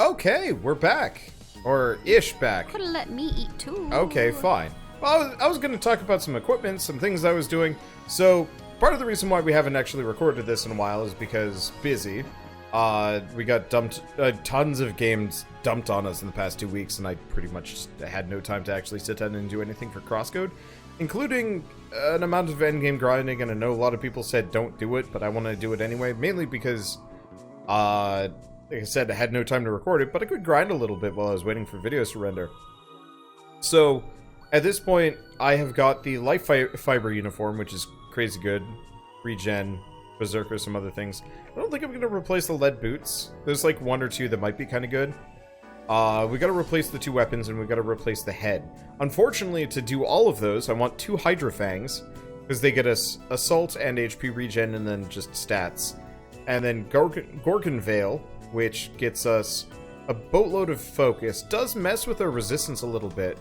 Okay, we're back. Or ish back. Could have let me eat too. Okay, fine. Well, I was going to talk about some equipment, some things I was doing. So, part of the reason why we haven't actually recorded this in a while is because busy. We got dumped, tons of games dumped on us in the past 2 weeks, and I pretty much had no time to actually sit down and do anything for CrossCode, including an amount of endgame grinding, and I know a lot of people said don't do it, but I want to do it anyway, mainly because, like I said, I had no time to record it, but I could grind a little bit while I was waiting for videos to render. So, at this point, I have got the life fiber uniform, which is crazy good, regen, berserker, some other things. I don't think I'm going to replace the lead boots. There's like one or two that might be kind of good. We got to replace the 2 weapons, and we got to replace the head. Unfortunately, to do all of those, I want 2 Hydra Fangs, because they get us assault and HP regen, and then just stats. And then Gorgon Veil, which gets us a boatload of focus. Does mess with our resistance a little bit.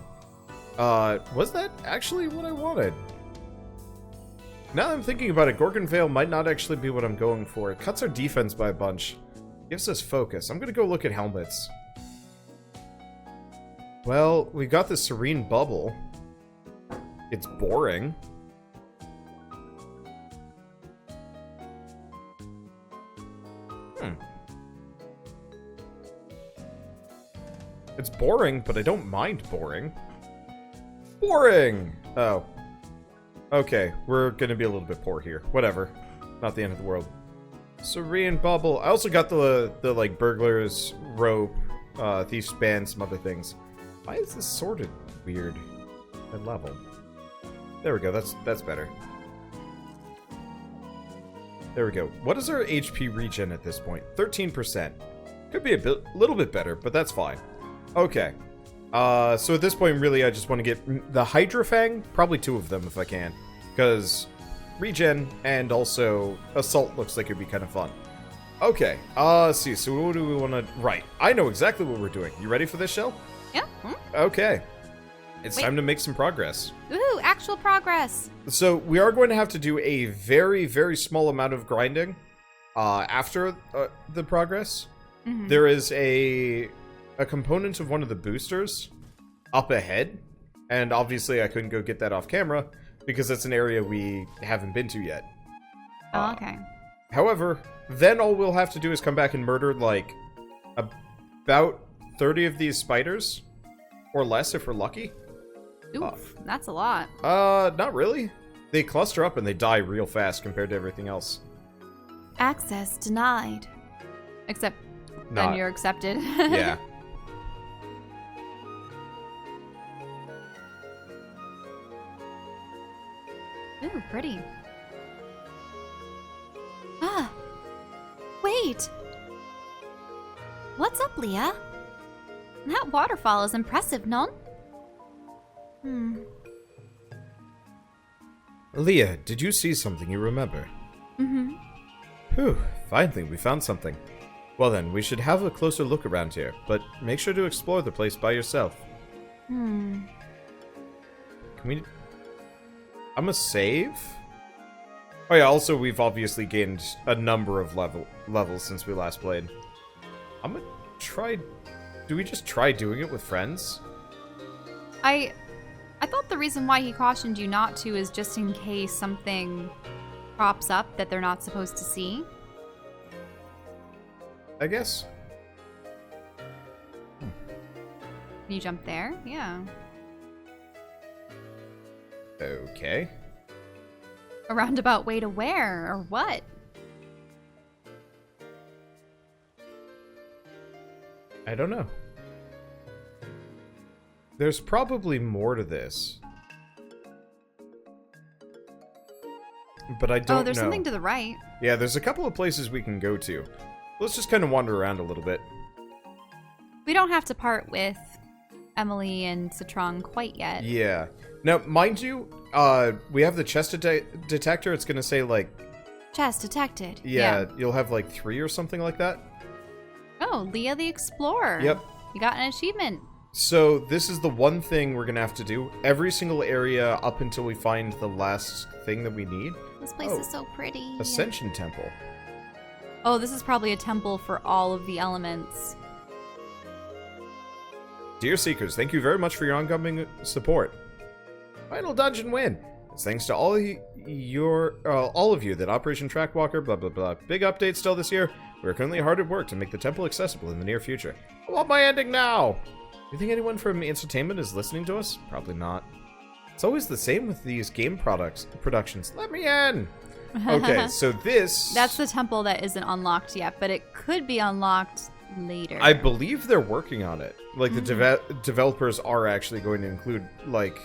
Was that actually what I wanted? Now that I'm thinking about it, Gorgon Veil might not actually be what I'm going for. It cuts our defense by a bunch. Gives us focus. I'm gonna go look at helmets. Well, we got the Serene Bubble. It's boring. It's boring, but I don't mind boring. Boring! Oh. Okay, we're gonna be a little bit poor here. Whatever. Not the end of the world. Serene Bubble. I also got the like, burglar's rope, thief's band, some other things. Why is this sorted weird at level? There we go, that's better. There we go. What is our HP regen at this point? 13%. Could be a little bit better, but that's fine. Okay. So at this point, really, I just want to get the Hydra Fang, probably 2 of them if I can, because regen and also assault looks like it'd be kind of fun. Okay, let's see, so what do we want to... Right, I know exactly what we're doing. You ready for this, Shell? Yeah. Okay. It's time to make some progress. Ooh, actual progress. So we are going to have to do a very, very small amount of grinding after the progress. Mm-hmm. There is a component of one of the boosters up ahead, and obviously I couldn't go get that off camera because that's an area we haven't been to yet. Oh, okay. However, then all we'll have to do is come back and murder like about 30 of these spiders, or less if we're lucky. Oof, that's a lot. Not really. They cluster up and they die real fast compared to everything else. Access denied. Except then you're accepted. Yeah. Ooh, pretty. Ah! Wait! What's up, Leah? That waterfall is impressive, non? Leah, did you see something you remember? Mm-hmm. Whew, finally we found something. Well then, we should have a closer look around here, but make sure to explore the place by yourself. Can we... I'm a save? Oh yeah, also we've obviously gained a number of levels since we last played. I'm gonna try... Do we just try doing it with friends? I thought the reason why he cautioned you not to is just in case something crops up that they're not supposed to see. I guess. Can you jump there? Yeah. Okay. A roundabout way to where, or what? I don't know. There's probably more to this. But I don't know. Oh, there's something to the right. Yeah, there's a couple of places we can go to. Let's just kind of wander around a little bit. We don't have to part with Emily and Citrong quite yet. Yeah. Now, mind you, we have the chest detector. It's going to say, like... Chest detected. Yeah, you'll have, like, 3 or something like that. Oh, Leah the Explorer. Yep. You got an achievement. So, this is the one thing we're going to have to do. Every single area up until we find the last thing that we need. This place is so pretty. Ascension Temple. Oh, this is probably a temple for all of the elements. Dear Seekers, thank you very much for your ongoing support. Final dungeon win. It's thanks to all of you that Operation Trackwalker, blah, blah, blah. Big update still this year. We're currently hard at work to make the temple accessible in the near future. I want my ending now! You think anyone from Entertainment is listening to us? Probably not. It's always the same with these game productions. Let me in! Okay, so this... That's the temple that isn't unlocked yet, but it could be unlocked later. I believe they're working on it. Like, the developers are actually going to include, like,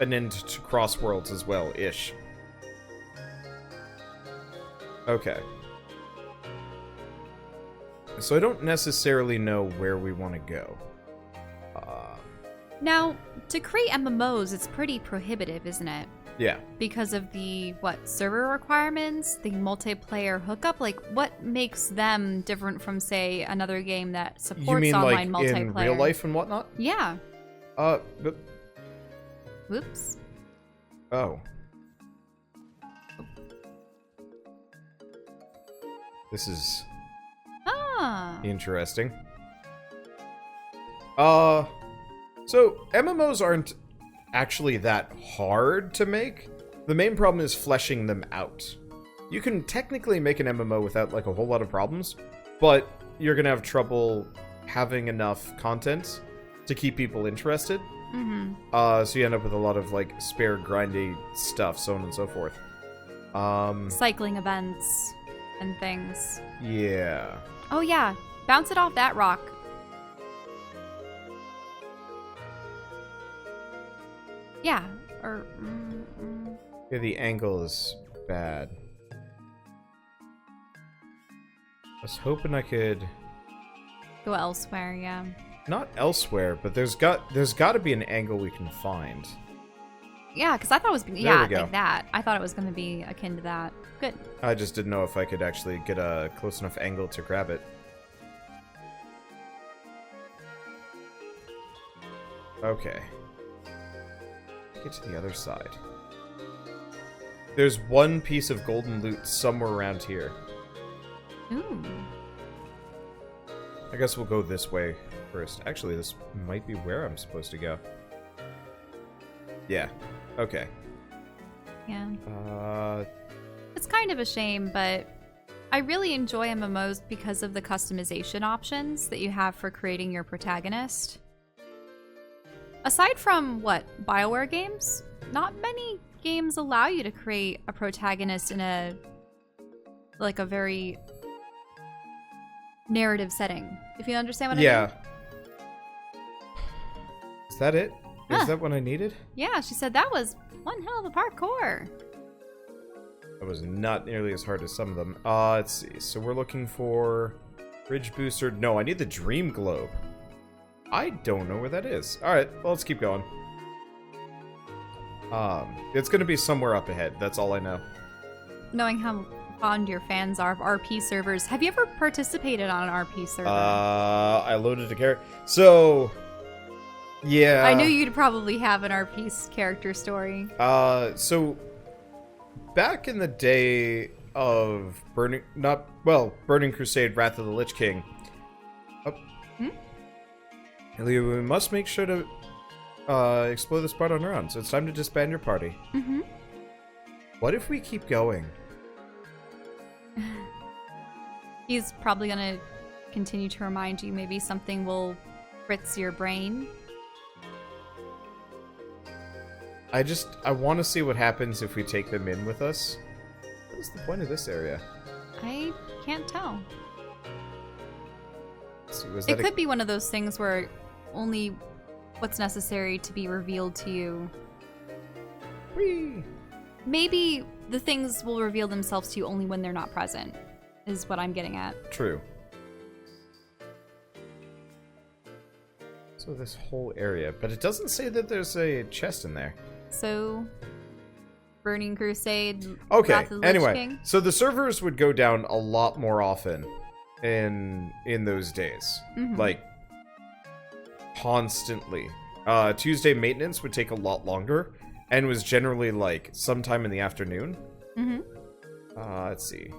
an end to Cross Worlds as well, ish. Okay. So I don't necessarily know where we want to go. Now, to create MMOs, it's pretty prohibitive, isn't it? Yeah. Because of the, server requirements, the multiplayer hookup? Like, what makes them different from, say, another game that supports online multiplayer? You mean, like, in real life and whatnot? Yeah. But... Whoops. Oh. This is... interesting. So, MMOs aren't actually that hard to make. The main problem is fleshing them out. You can technically make an MMO without, like, a whole lot of problems, but you're gonna have trouble having enough content to keep people interested. So you end up with a lot of, like, spare, grindy stuff, so on and so forth. Cycling events and things. Yeah. Oh, yeah. Bounce it off that rock. Yeah. Or... Yeah, the angle is bad. I was hoping I could... Go elsewhere, yeah. Not elsewhere, but there's got to be an angle we can find. Yeah, because I thought it was... Yeah, like that. I thought it was going to be akin to that. Good. I just didn't know if I could actually get a close enough angle to grab it. Okay. Get to the other side. There's one piece of golden loot somewhere around here. Ooh. I guess we'll go this way first. Actually, this might be where I'm supposed to go. Yeah. Okay. Yeah. It's kind of a shame, but I really enjoy MMOs because of the customization options that you have for creating your protagonist. Aside from, BioWare games, not many games allow you to create a protagonist in a very narrative setting. If you understand what I mean? Yeah. Is that it? Is that what I needed? Yeah, she said that was one hell of a parkour. That was not nearly as hard as some of them. Let's see. So we're looking for Bridge Booster. No, I need the Dream Globe. I don't know where that is. Alright, well, let's keep going. It's gonna be somewhere up ahead. That's all I know. Knowing how fond your fans are of RP servers, have you ever participated on an RP server? I loaded a character. So... yeah. I knew you'd probably have an RP character story. So... back in the day of Burning Crusade, Wrath of the Lich King... we must make sure to explore this part on our own, so it's time to disband your party. What if we keep going? He's probably gonna continue to remind you. Maybe something will fritz your brain. I want to see what happens if we take them in with us. What is the point of this area? I can't tell. Let's see, was it that could be one of those things where only what's necessary to be revealed to you. Whee! Maybe the things will reveal themselves to you only when they're not present, is what I'm getting at. True. So this whole area, but it doesn't say that there's a chest in there. So, Burning Crusade. Okay, Wrath of the anyway, Lich King? so the servers would go down a lot more often in those days. Like, constantly. Tuesday maintenance would take a lot longer, and was generally, like, sometime in the afternoon. Let's see.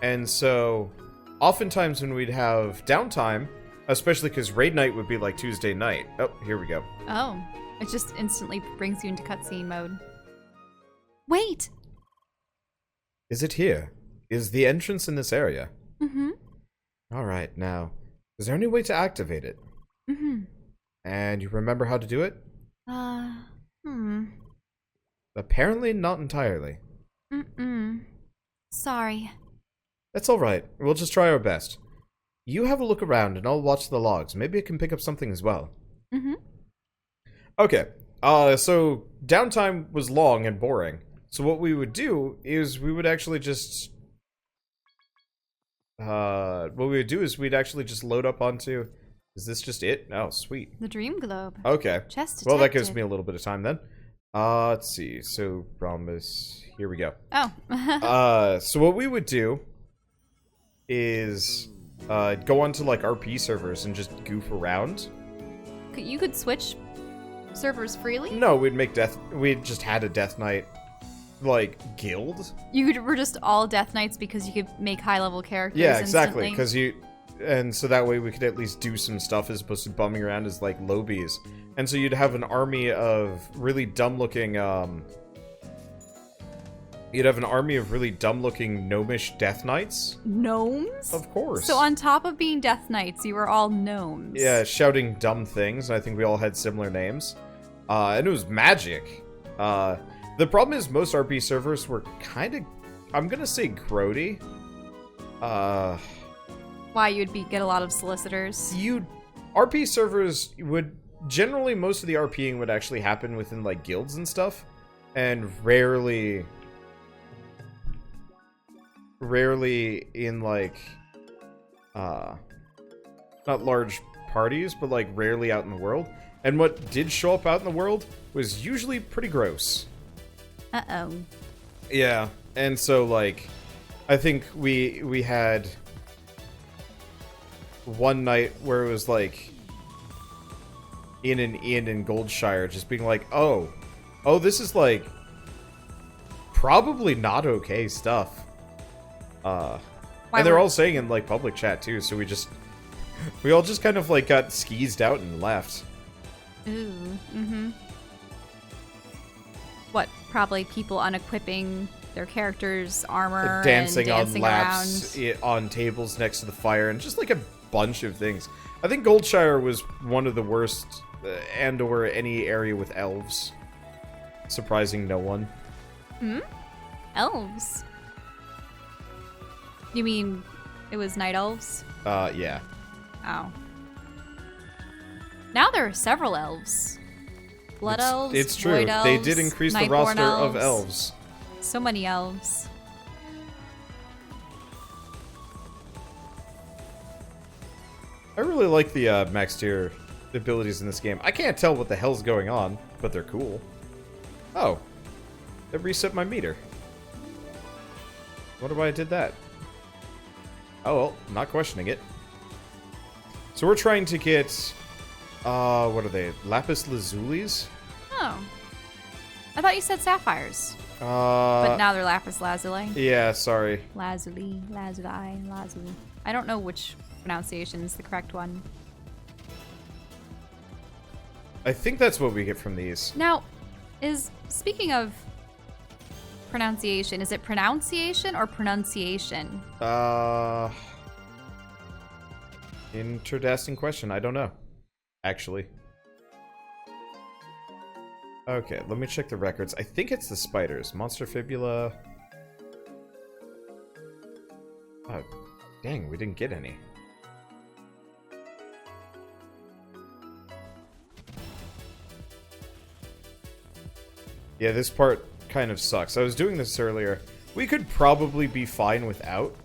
And so, oftentimes when we'd have downtime, especially because raid night would be like Tuesday night. Oh, here we go. Oh, it just instantly brings you into cutscene mode. Wait! Is it here? Is the entrance in this area? Mm-hmm. Alright, now, is there any way to activate it? Mm-hmm. And you remember how to do it? Apparently not entirely. Sorry. That's alright. We'll just try our best. You have a look around and I'll watch the logs. Maybe I can pick up something as well. Mm-hmm. Okay. So downtime was long and boring. So what we would do is we would actually just we'd actually just load up onto. Is this just it? Oh, sweet. The Dream Globe. Okay. Chest detected. Well, that gives me a little bit of time then. Let's see. So rhombus. Here we go. Oh. So what we would do is go onto like RP servers and just goof around. You could switch servers freely? No, we just had a Death Knight like guild. You were just all Death Knights because you could make high-level characters. Yeah, exactly. Instantly. And so that way we could at least do some stuff as opposed to bumming around as like lobies. And so you'd have an army of really dumb-looking gnomish Death Knights. Gnomes? Of course. So on top of being Death Knights, you were all gnomes. Yeah, shouting dumb things. I think we all had similar names. And it was magic. The problem is most RP servers were kind of, I'm gonna say grody. Why you'd get a lot of solicitors? RP servers would, generally most of the RPing would actually happen within like guilds and stuff. And rarely in like, not large parties, but like rarely out in the world. And what did show up out in the world was usually pretty gross. Uh-oh. Yeah, and so like, I think we had one night where it was like in an inn in Goldshire, just being like, oh, this is like probably not okay stuff. And they're all saying in like public chat too, so we all just kind of like got skeezed out and left. Ooh, What, probably people unequipping their characters' armor dancing and on laps on tables next to the fire, and just like a bunch of things. I think Goldshire was one of the worst, and/or any area with elves. Surprising no one. Elves? You mean it was night elves? Yeah. Oh. Now there are several elves. Blood elves, It's true. void elves, They did increase the Nightborn roster elves. of elves. So many elves. I really like the max tier abilities in this game. I can't tell what the hell's going on, but they're cool. Oh. It reset my meter. Wonder why I did that. Oh well, not questioning it. So we're trying to get, what are they? Lapis Lazulis? Oh. I thought you said sapphires. But But now they're lapis lazuli. yeah, sorry. Lazuli. I don't know which pronunciation is the correct one. I think that's what we get from these. Now, speaking of pronunciation, is it pronunciation or pronunciation? Interesting question. I don't know. Actually. Okay, let me check the records. I think it's the spiders. Monster fibula. Oh, dang, we didn't get any. Yeah, this part kind of sucks. I was doing this earlier. We could probably be fine without.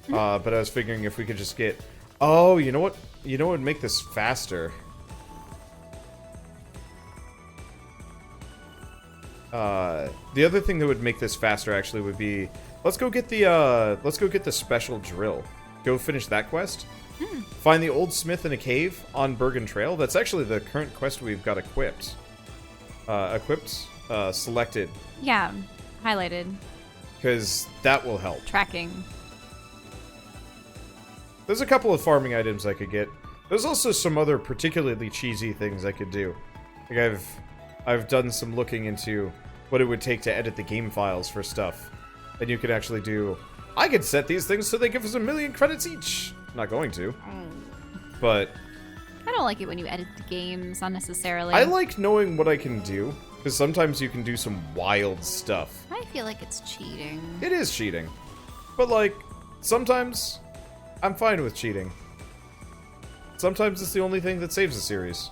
But I was figuring if we could just get... Oh, you know what? You know what would make this faster? The other thing that would make this faster actually would be... Let's go get the special drill. Go finish that quest. Find the old smith in a cave on Bergen Trail. That's actually the current quest we've got equipped. Selected. Yeah, highlighted. Because that will help. Tracking. There's a couple of farming items I could get. There's also some other particularly cheesy things I could do. Like I've done some looking into what it would take to edit the game files for stuff. And you could actually do... I could set these things so they give us 1,000,000 credits each. Not going to. But... I don't like it when you edit the games unnecessarily. I like knowing what I can do. Because sometimes you can do some wild stuff. I feel like it's cheating. It is cheating. But like, sometimes I'm fine with cheating. Sometimes it's the only thing that saves a series.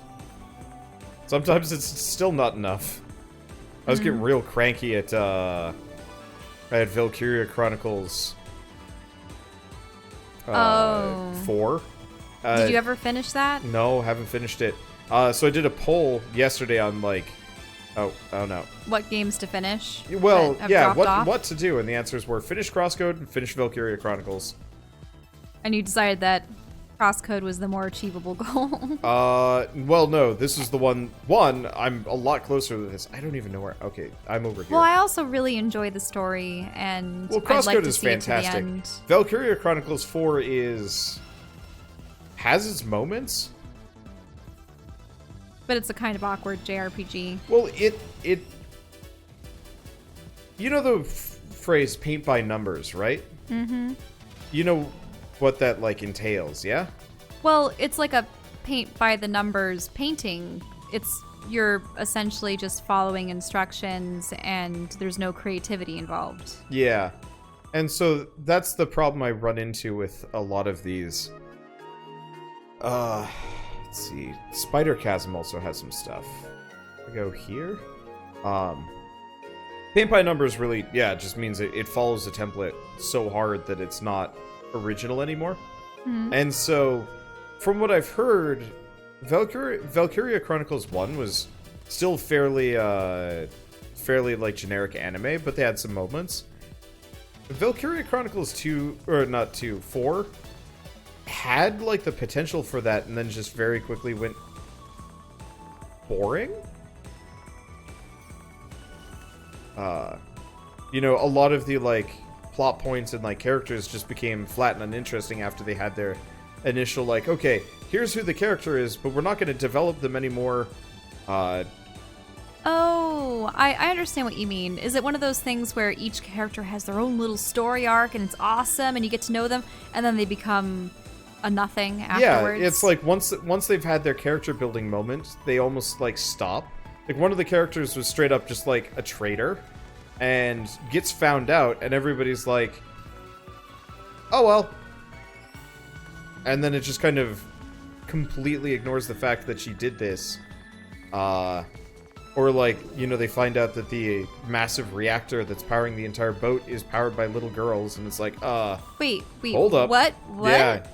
Sometimes it's still not enough. I was getting real cranky at Valkyria Chronicles 4. Did you ever finish that? No, haven't finished it. So I did a poll yesterday on like, oh no. What games to finish? Well, that have yeah, dropped off? what to do, and the answers were finish CrossCode and finish Valkyria Chronicles. And you decided that CrossCode was the more achievable goal. Well, no, this is the one. I'm a lot closer to this. I don't even know where. Okay, I'm over here. Well, I also really enjoy the story, and well, I'd CrossCode like to is see it to the fantastic. end. Valkyria Chronicles 4 has its moments. But it's a kind of awkward JRPG. Well, it you know the phrase paint by numbers, right? Mm-hmm. You know what that like entails, yeah? Well, it's like a paint by the numbers painting. You're essentially just following instructions and there's no creativity involved. Yeah. And so that's the problem I run into with a lot of these. Let's see. Spider Chasm also has some stuff. I go here. Paint by numbers really, yeah, it just means it follows the template so hard that it's not original anymore. Mm-hmm. And so, from what I've heard, Valkyria Chronicles 1 was still fairly like generic anime, but they had some moments. Valkyria Chronicles 4 had like the potential for that and then just very quickly went boring. You know, a lot of the like plot points and like characters just became flat and uninteresting after they had their initial like, okay, here's who the character is, but we're not going to develop them anymore. Oh, I understand what you mean. Is it one of those things where each character has their own little story arc and it's awesome and you get to know them and then they become a nothing afterwards? Yeah, it's like once they've had their character building moment, they almost like stop. Like one of the characters was straight up just like a traitor and gets found out and everybody's like, oh well. And then it just kind of completely ignores the fact that she did this. Or like, you know, they find out that the massive reactor that's powering the entire boat is powered by little girls, and it's like, Wait, hold up. What?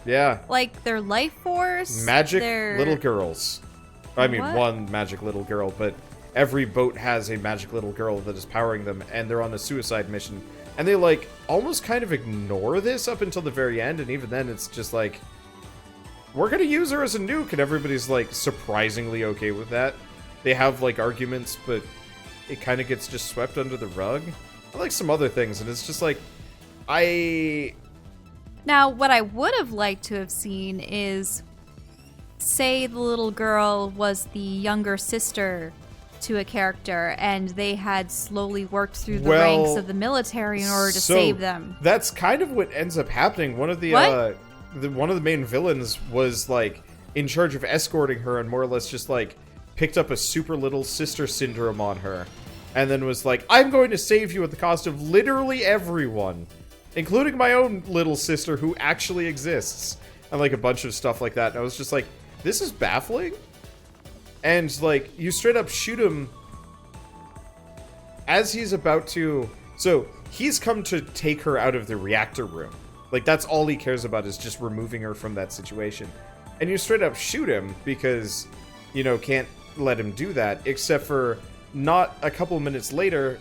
Yeah. Like their life force? Magic little girls. I mean, What? one magic little girl, but every boat has a magic little girl that is powering them, and they're on a suicide mission. And they, like, almost kind of ignore this up until the very end, and even then it's just like, we're gonna use her as a nuke, and everybody's, like, surprisingly okay with that. They have, like, arguments, but it kind of gets just swept under the rug. I like some other things, and it's just like, Now, what I would have liked to have seen is, say the little girl was the younger sister to a character, and they had slowly worked through the ranks of the military in order to save them. That's kind of what ends up happening. One of the one of the main villains was like in charge of escorting her and more or less just like picked up a super little sister syndrome on her and then was like, I'm going to save you at the cost of literally everyone, including my own little sister who actually exists, and like a bunch of stuff like that. And I was just like, this is baffling. And like, you straight up shoot him as he's about to... So, he's come to take her out of the reactor room. Like, that's all he cares about, is just removing her from that situation. And you straight up shoot him because, you know, can't let him do that, except for not a couple minutes later,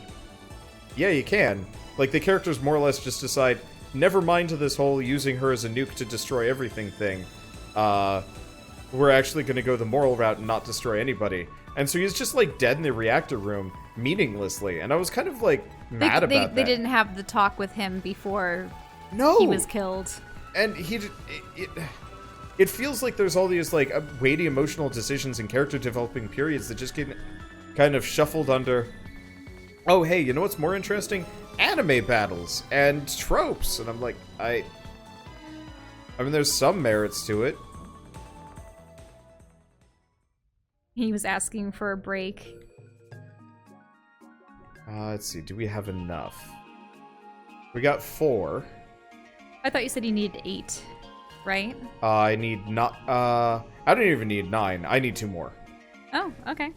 yeah, you can. Like, the characters more or less just decide, never mind to this whole using her as a nuke to destroy everything thing. We're actually going to go the moral route and not destroy anybody. And so he's just, like, dead in the reactor room, meaninglessly. And I was kind of, like, mad about that. They didn't have the talk with him before he was killed. and it feels like there's all these like weighty emotional decisions and character developing periods that just get kind of shuffled under. Oh, hey, you know what's more interesting? Anime battles and tropes. And I'm like, I mean, there's some merits to it. He was asking for a break. Let's see. Do we have enough? We got 4. I thought you said you needed 8, right? I need not. I don't even need 9. I need 2 more. Oh, okay.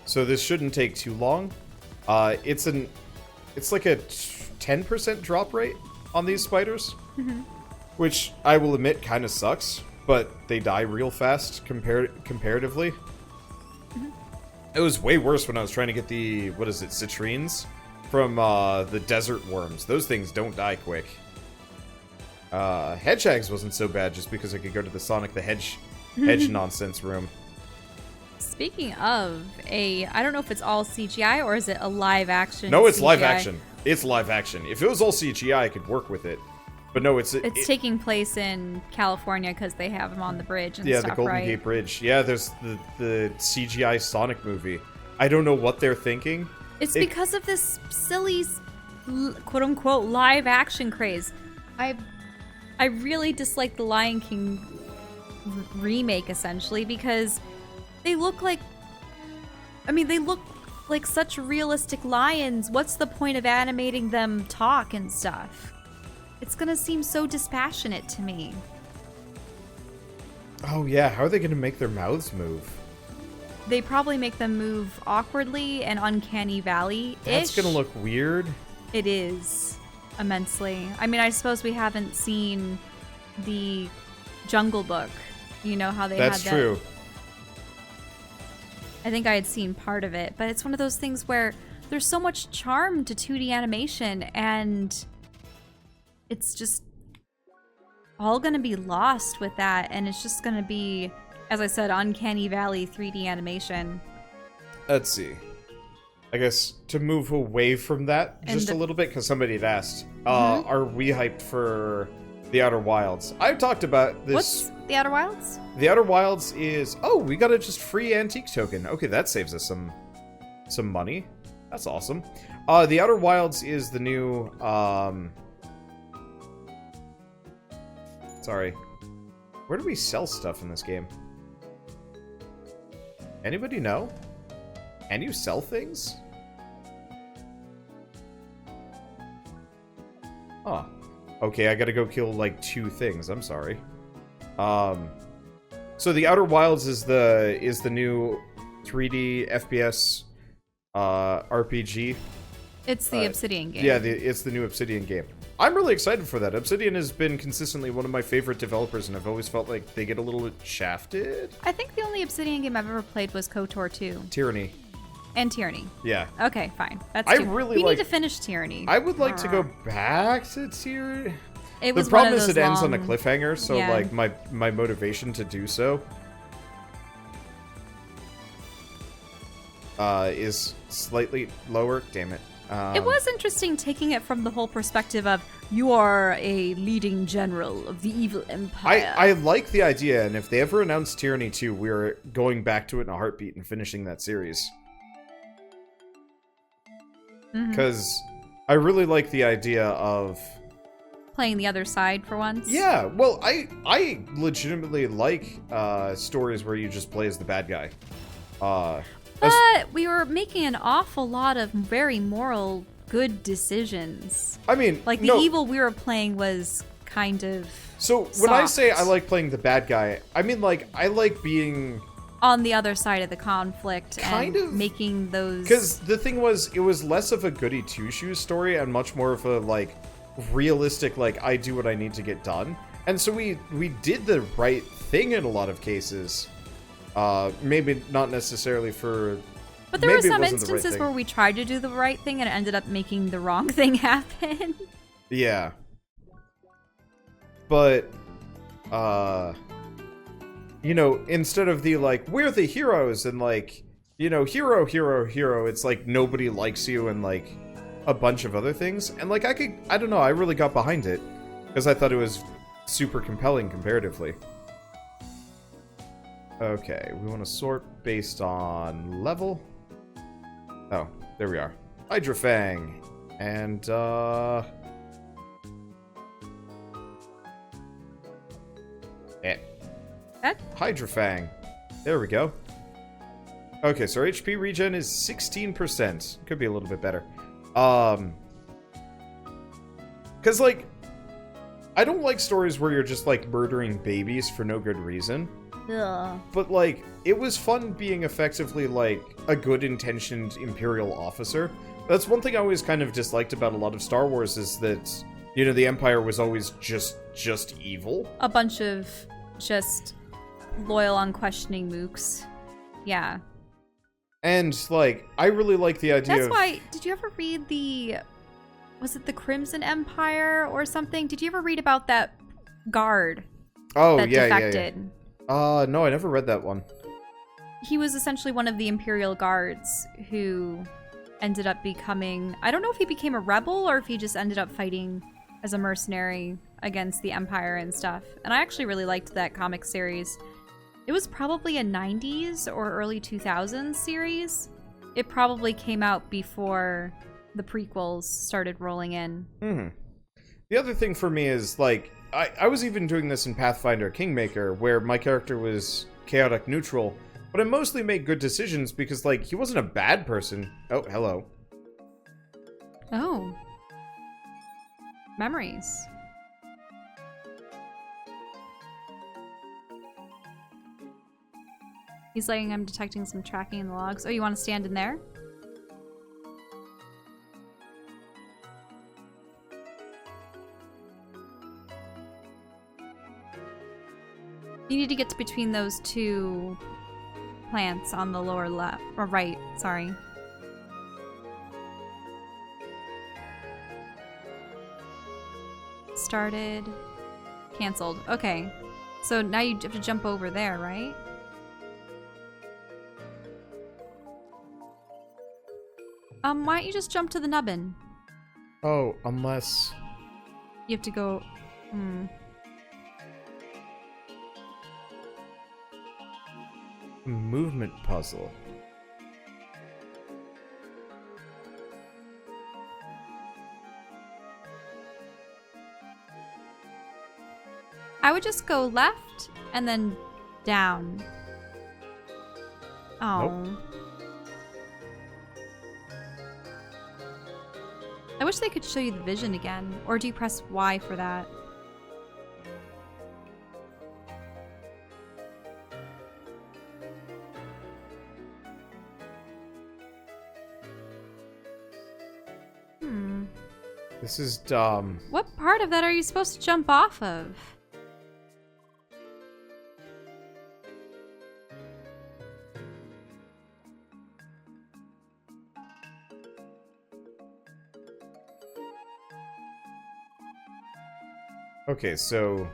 So this shouldn't take too long. It's like a 10% drop rate on these spiders, which I will admit kind of sucks, but they die real fast comparatively. It was way worse when I was trying to get the, what is it, citrines from the desert worms. Those things don't die quick. Hedgehags wasn't so bad just because I could go to the Sonic the Hedge nonsense room. Speaking of I don't know if it's all CGI or is it a live action? No, it's CGI? live action. It's live action. If it was all CGI, I could work with it. But no, it's taking place in California because they have them on the bridge and stuff, stuff, the Golden right? Gate Bridge. Yeah, there's the CGI Sonic movie. I don't know what they're thinking. It's because of this silly, quote-unquote, live-action craze. I really dislike the Lion King remake, essentially, because they look like... I mean, they look like such realistic lions. What's the point of animating them talk and stuff? It's gonna seem so dispassionate to me. Oh, yeah. How are they going to make their mouths move? They probably make them move awkwardly and Uncanny Valley-ish. That's going to look weird. It is. Immensely. I mean, I suppose we haven't seen the Jungle Book. You know how they had that. That's true. I think I had seen part of it, but it's one of those things where there's so much charm to 2D animation, and it's just all going to be lost with that, and it's just going to be, as I said, Uncanny Valley 3D animation. Let's see. I guess to move away from that just a little bit, because somebody had asked, are we hyped for The Outer Wilds? I've talked about this. What's The Outer Wilds? The Outer Wilds is... Oh, we got a just free antique token. Okay, that saves us some money. That's awesome. The Outer Wilds is the new... Sorry. Where do we sell stuff in this game? Anybody know? Can you sell things? Huh. Okay, I gotta go kill, like, 2 things. I'm sorry. So the Outer Wilds is the new 3D FPS RPG. It's the Obsidian game. Yeah, it's the new Obsidian game. I'm really excited for that. Obsidian has been consistently one of my favorite developers, and I've always felt like they get a little shafted. I think the only Obsidian game I've ever played was KOTOR 2. Tyranny. And Tyranny. Yeah. Okay, fine. That's I two. really we like... need to finish Tyranny. I would like to go back to Tyranny. It was the problem one of is those it ends on a long- cliffhanger, so Yeah. like my motivation to do so is slightly lower. Damn it. It was interesting taking it from the whole perspective of you are a leading general of the evil empire. I like the idea, and if they ever announce Tyranny 2, we're going back to it in a heartbeat and finishing that series. Because I really like the idea of playing the other side for once. Yeah, well, I legitimately like stories where you just play as the bad guy. But we were making an awful lot of very moral, good decisions. I mean, like the evil we were playing was kind of So when soft. I say I like playing the bad guy, I mean like I like being on the other side of the conflict kind and of making those. Because the thing was, it was less of a goody two shoes story and much more of a like realistic, like I do what I need to get done. And so we did the right thing in a lot of cases. Maybe not necessarily for... But there were maybe it some wasn't the right instances thing. where we tried to do the right thing and it ended up making the wrong thing happen. Yeah. But, you know, instead of the, like, we're the heroes and, like, you know, hero, hero, hero. It's like nobody likes you and like a bunch of other things. And like I don't know, I really got behind it because I thought it was super compelling comparatively. Okay, we want to sort based on level. Oh, there we are. Hydrofang. And, Hydrofang. There we go. Okay, so our HP regen is 16%. Could be a little bit better. Because, like, I don't like stories where you're just, like, murdering babies for no good reason. Ugh. But, like, it was fun being effectively, like, a good-intentioned Imperial officer. That's one thing I always kind of disliked about a lot of Star Wars is that, you know, the Empire was always just evil. A bunch of just loyal, unquestioning mooks. Yeah. And, like, I really like the idea That's why, did you ever read was it the Crimson Empire or something? Did you ever read about that guard that defected? No, I never read that one. He was essentially one of the Imperial guards who ended up becoming, I don't know if he became a rebel or if he just ended up fighting as a mercenary against the Empire and stuff. And I actually really liked that comic series. It was probably a 90s or early 2000s series. It probably came out before the prequels started rolling in. Mm-hmm. The other thing for me is, like, I was even doing this in Pathfinder Kingmaker, where my character was chaotic neutral, but I mostly made good decisions because, like, he wasn't a bad person. Oh, hello. Oh. Memories. He's like, I'm detecting some tracking in the logs. Oh, you want to stand in there? You need to get to between those two plants on the lower left, or right, sorry. Started. Cancelled. Okay. So now you have to jump over there, right? Why don't you just jump to the nubbin? Oh, unless... You have to go... Movement puzzle. I would just go left and then down. Oh. Nope. I wish they could show you the vision again. Or do you press Y for that? This is dumb. What part of that are you supposed to jump off of? Okay, so...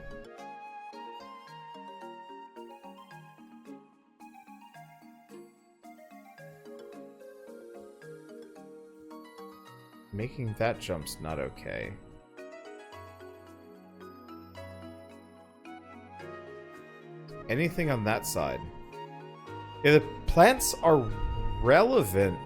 Making that jump's not okay. Anything on that side? Yeah, the plants are relevant.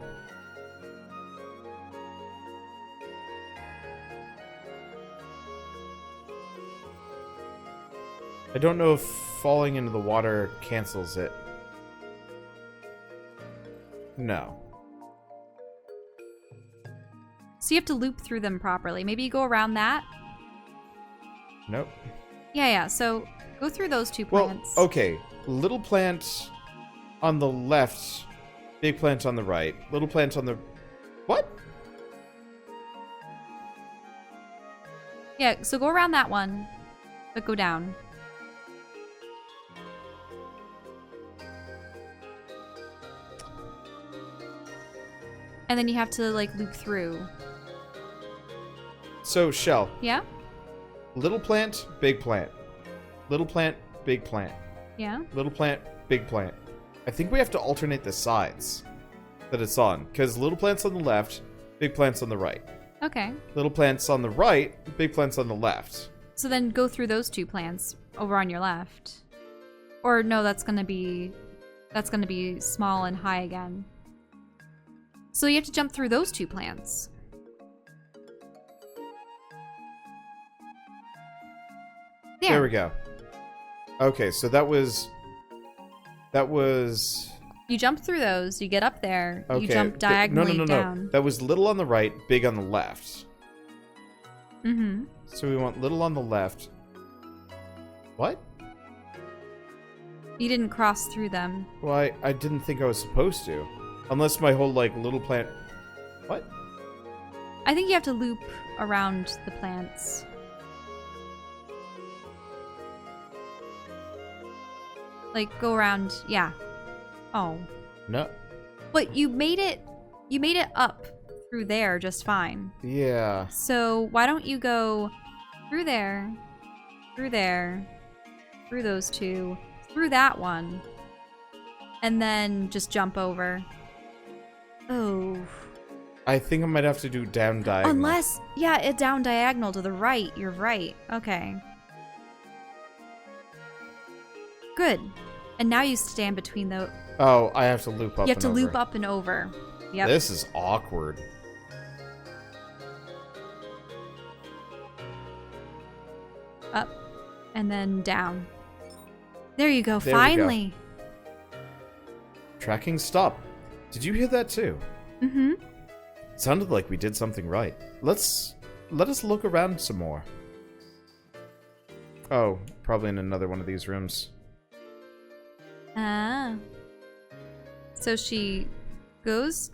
I don't know if falling into the water cancels it. No. So you have to loop through them properly. Maybe you go around that? Nope. Yeah, so go through those two Well, plants. okay. Little plant on the left, big plant on the right. Little plant on the... What? Yeah, so go around that one, but go down. And then you have to, like, loop through. So, Shell. Yeah? Little plant, big plant. Little plant, big plant. Yeah? Little plant, big plant. I think we have to alternate the sides that it's on. Because little plants on the left, big plants on the right. Okay. Little plants on the right, big plants on the left. So then go through those 2 plants over on your left. Or no, that's gonna be small and high again. So you have to jump through those 2 plants. There we go. Okay, so that was... You jump through those, you get up there, Okay. you jump diagonally no. down. That was little on the right, big on the left. Mm-hmm. So we want little on the left. What? You didn't cross through them. Well, I didn't think I was supposed to. Unless my whole, like, little plant... What? I think you have to loop around the plants. Like, go around, yeah. Oh. No. But you made it up through there just fine. Yeah. So why don't you go through there, through those 2, through that one, and then just jump over. Oh. I think I might have to do down diagonal. Unless, yeah, it down diagonal to the right. You're right. Okay. Good. And now you stand between the... Oh, I have to loop up and over. You have to loop up and over. Yep. This is awkward. Up. And then down. There you go. There we go. Finally. Tracking stop. Did you hear that too? Mm-hmm. Sounded like we did something right. Let us look around some more. Oh, probably in another one of these rooms. Ah. So she goes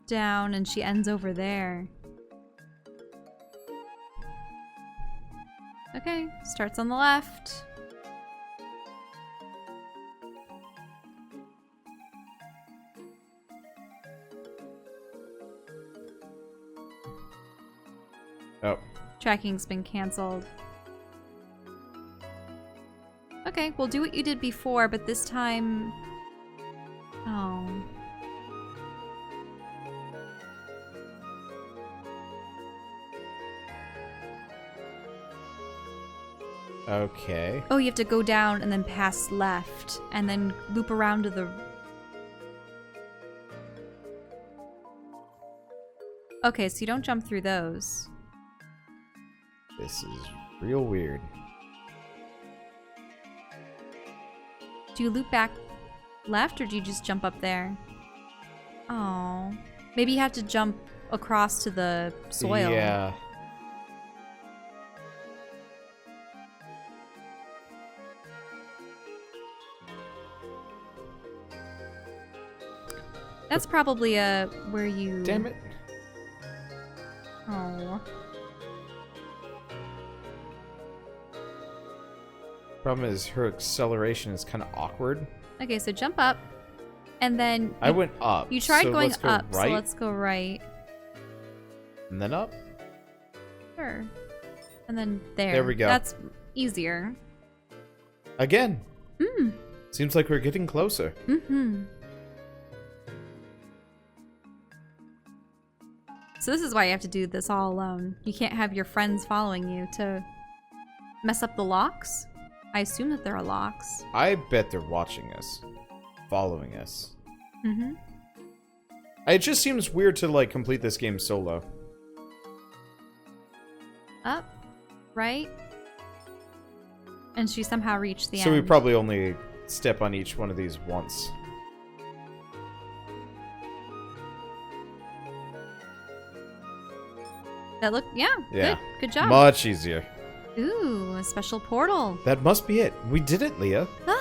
down and she ends over there. Okay, starts on the left. Oh. Tracking's been canceled. Okay, we'll do what you did before, but this time... Oh. Okay. Oh, you have to go down and then pass left, and then loop around to the... Okay, so you don't jump through those. This is real weird. Do you loop back left, or do you just jump up there? Oh. Maybe you have to jump across to the soil. Yeah. That's probably where you... Damn it. Oh. Problem is, her acceleration is kind of awkward. Okay, so jump up, and then... I went up. You tried so going let's go up, right, so let's go right. and then up. Sure. And then there. There we go. That's easier. Again. Mm. Seems like we're getting closer. Mm-hmm. So this is why you have to do this all alone. You can't have your friends following you to mess up the locks. I assume that there are locks. I bet they're watching us. Following us. Mm-hmm. It just seems weird to, like, complete this game solo. Up. Right. And she somehow reached the end. So we probably only step on each one of these once. That look, yeah. Yeah. Good job. Much easier. Ooh, a special portal. That must be it. We did it, Leah. Ah,